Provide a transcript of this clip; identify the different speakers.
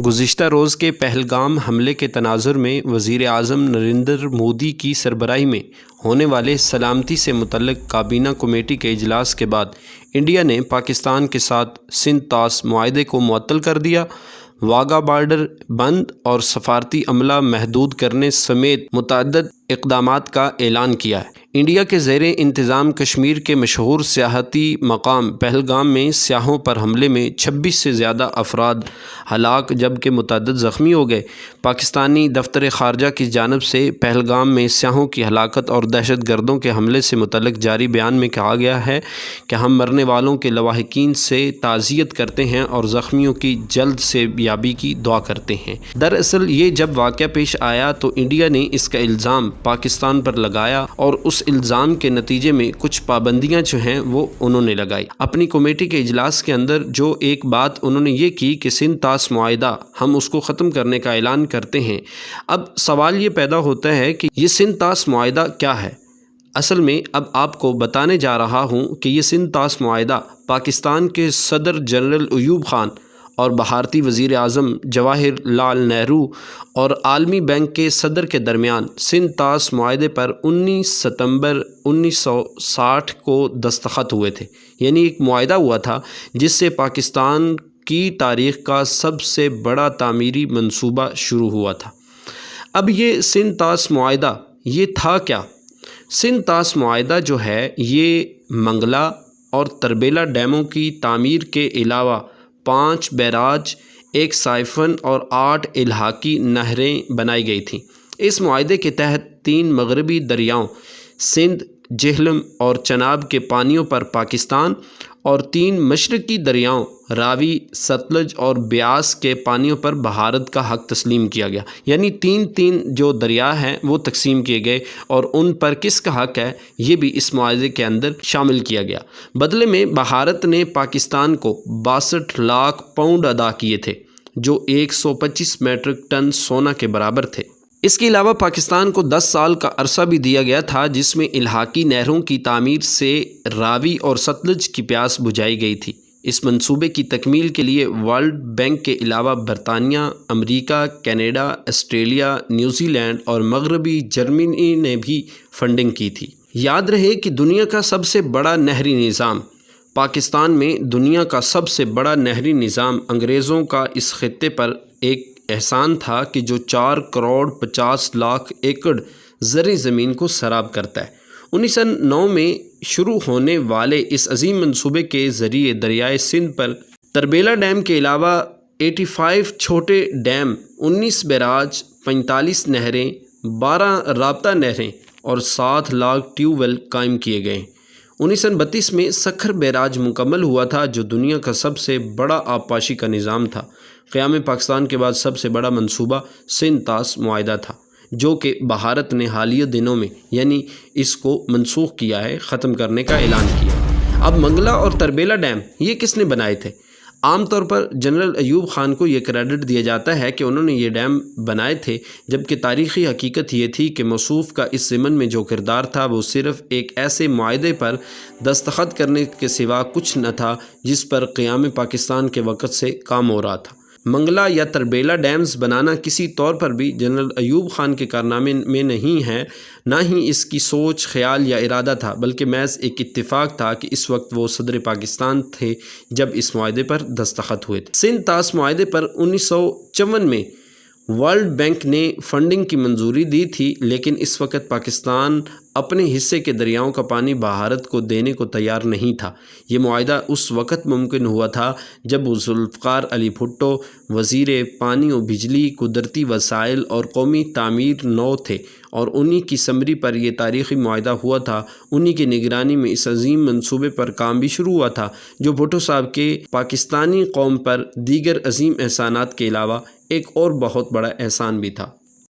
Speaker 1: گزشتہ روز کے پہلگام حملے کے تناظر میں وزیر اعظم نریندر مودی کی سربراہی میں ہونے والے سلامتی سے متعلق کابینہ کمیٹی کے اجلاس کے بعد انڈیا نے پاکستان کے ساتھ سندھ طاس معاہدے کو معطل کر دیا، واگا بارڈر بند اور سفارتی عملہ محدود کرنے سمیت متعدد اقدامات کا اعلان کیا ہے۔ انڈیا کے زیر انتظام کشمیر کے مشہور سیاحتی مقام پہلگام میں سیاحوں پر حملے میں 26 سے زیادہ افراد ہلاک جبکہ متعدد زخمی ہو گئے۔ پاکستانی دفتر خارجہ کی جانب سے پہلگام میں سیاحوں کی ہلاکت اور دہشت گردوں کے حملے سے متعلق جاری بیان میں کہا گیا ہے کہ ہم مرنے والوں کے لواحقین سے تعزیت کرتے ہیں اور زخمیوں کی جلد سے یابی کی دعا کرتے ہیں۔ دراصل یہ جب واقعہ پیش آیا تو انڈیا نے اس کا الزام پاکستان پر لگایا اور اس الزام کے نتیجے میں کچھ پابندیاں جو ہیں وہ انہوں نے لگائی۔ اپنی کمیٹی کے اجلاس کے اندر جو ایک بات انہوں نے یہ کی کہ سندھ طاس معاہدہ ہم اس کو ختم کرنے کا اعلان کرتے ہیں۔ اب سوال یہ پیدا ہوتا ہے کہ یہ سندھ طاس معاہدہ کیا ہے؟ اصل میں اب آپ کو بتانے جا رہا ہوں کہ یہ سندھ طاس معاہدہ پاکستان کے صدر جنرل ایوب خان اور بھارتی وزیر اعظم جواہر لال نہرو اور عالمی بینک کے صدر کے درمیان سندھ طاس معاہدے پر 19 ستمبر 1960 کو دستخط ہوئے تھے۔ یعنی ایک معاہدہ ہوا تھا جس سے پاکستان کی تاریخ کا سب سے بڑا تعمیری منصوبہ شروع ہوا تھا۔ اب یہ سندھ طاس معاہدہ یہ تھا کیا؟ سندھ طاس معاہدہ جو ہے یہ منگلا اور تربیلا ڈیموں کی تعمیر کے علاوہ 5 بیراج، 1 سائفن اور 8 الحاقی نہریں بنائی گئی تھیں۔ اس معاہدے کے تحت 3 مغربی دریاؤں سندھ، جہلم اور چناب کے پانیوں پر پاکستان اور 3 مشرقی دریاؤں راوی، ستلج اور بیاس کے پانیوں پر بھارت کا حق تسلیم کیا گیا۔ یعنی 3 جو دریا ہیں وہ تقسیم کیے گئے اور ان پر کس کا حق ہے یہ بھی اس معاہدے کے اندر شامل کیا گیا۔ بدلے میں بھارت نے پاکستان کو 62 لاکھ پاؤنڈ ادا کیے تھے جو 125 میٹرک ٹن سونا کے برابر تھے۔ اس کے علاوہ پاکستان کو 10 سال کا عرصہ بھی دیا گیا تھا جس میں الحاقی نہروں کی تعمیر سے راوی اور ستلج کی پیاس بجھائی گئی تھی۔ اس منصوبے کی تکمیل کے لیے ورلڈ بینک کے علاوہ برطانیہ، امریکہ، کینیڈا، آسٹریلیا، نیوزی لینڈ اور مغربی جرمنی نے بھی فنڈنگ کی تھی۔ یاد رہے کہ دنیا کا سب سے بڑا نہری نظام پاکستان میں دنیا کا سب سے بڑا نہری نظام انگریزوں کا اس خطے پر ایک احسان تھا کہ جو 4 کروڑ 50 لاکھ ایکڑ زرعی زمین کو سیراب کرتا ہے۔ 1909 میں شروع ہونے والے اس عظیم منصوبے کے ذریعے دریائے سندھ پر تربیلا ڈیم کے علاوہ 85 چھوٹے ڈیم، 19 بیراج، 45 نہریں، 12 رابطہ نہریں اور 7 لاکھ ٹیوب ویل قائم کیے گئے۔ 1932 میں سکھر بیراج مکمل ہوا تھا جو دنیا کا سب سے بڑا آبپاشی کا نظام تھا۔ قیام پاکستان کے بعد سب سے بڑا منصوبہ سندھ طاس معاہدہ تھا جو کہ بھارت نے حالیہ دنوں میں یعنی اس کو منسوخ کیا ہے، ختم کرنے کا اعلان کیا۔ اب منگلا اور تربیلا ڈیم یہ کس نے بنائے تھے؟ عام طور پر جنرل ایوب خان کو یہ کریڈٹ دیا جاتا ہے کہ انہوں نے یہ ڈیم بنائے تھے، جبکہ تاریخی حقیقت یہ تھی کہ موصوف کا اس ضمن میں جو کردار تھا وہ صرف ایک ایسے معاہدے پر دستخط کرنے کے سوا کچھ نہ تھا جس پر قیام پاکستان کے وقت سے کام ہو رہا تھا۔ منگلا یا تربیلا ڈیمز بنانا کسی طور پر بھی جنرل ایوب خان کے کارنامے میں نہیں ہے، نہ ہی اس کی سوچ، خیال یا ارادہ تھا، بلکہ محض ایک اتفاق تھا کہ اس وقت وہ صدر پاکستان تھے جب اس معاہدے پر دستخط ہوئے تھے۔ سندھ طاس معاہدے پر 1954 میں ورلڈ بینک نے فنڈنگ کی منظوری دی تھی، لیکن اس وقت پاکستان اپنے حصے کے دریاؤں کا پانی بھارت کو دینے کو تیار نہیں تھا۔ یہ معاہدہ اس وقت ممکن ہوا تھا جب ذوالفقار علی بھٹو وزیر پانی و بجلی، قدرتی وسائل اور قومی تعمیر نو تھے اور انہی کی سمری پر یہ تاریخی معاہدہ ہوا تھا۔ انہی کی نگرانی میں اس عظیم منصوبے پر کام بھی شروع ہوا تھا جو بھٹو صاحب کے پاکستانی قوم پر دیگر عظیم احسانات کے علاوہ ایک اور بہت بڑا احسان بھی تھا۔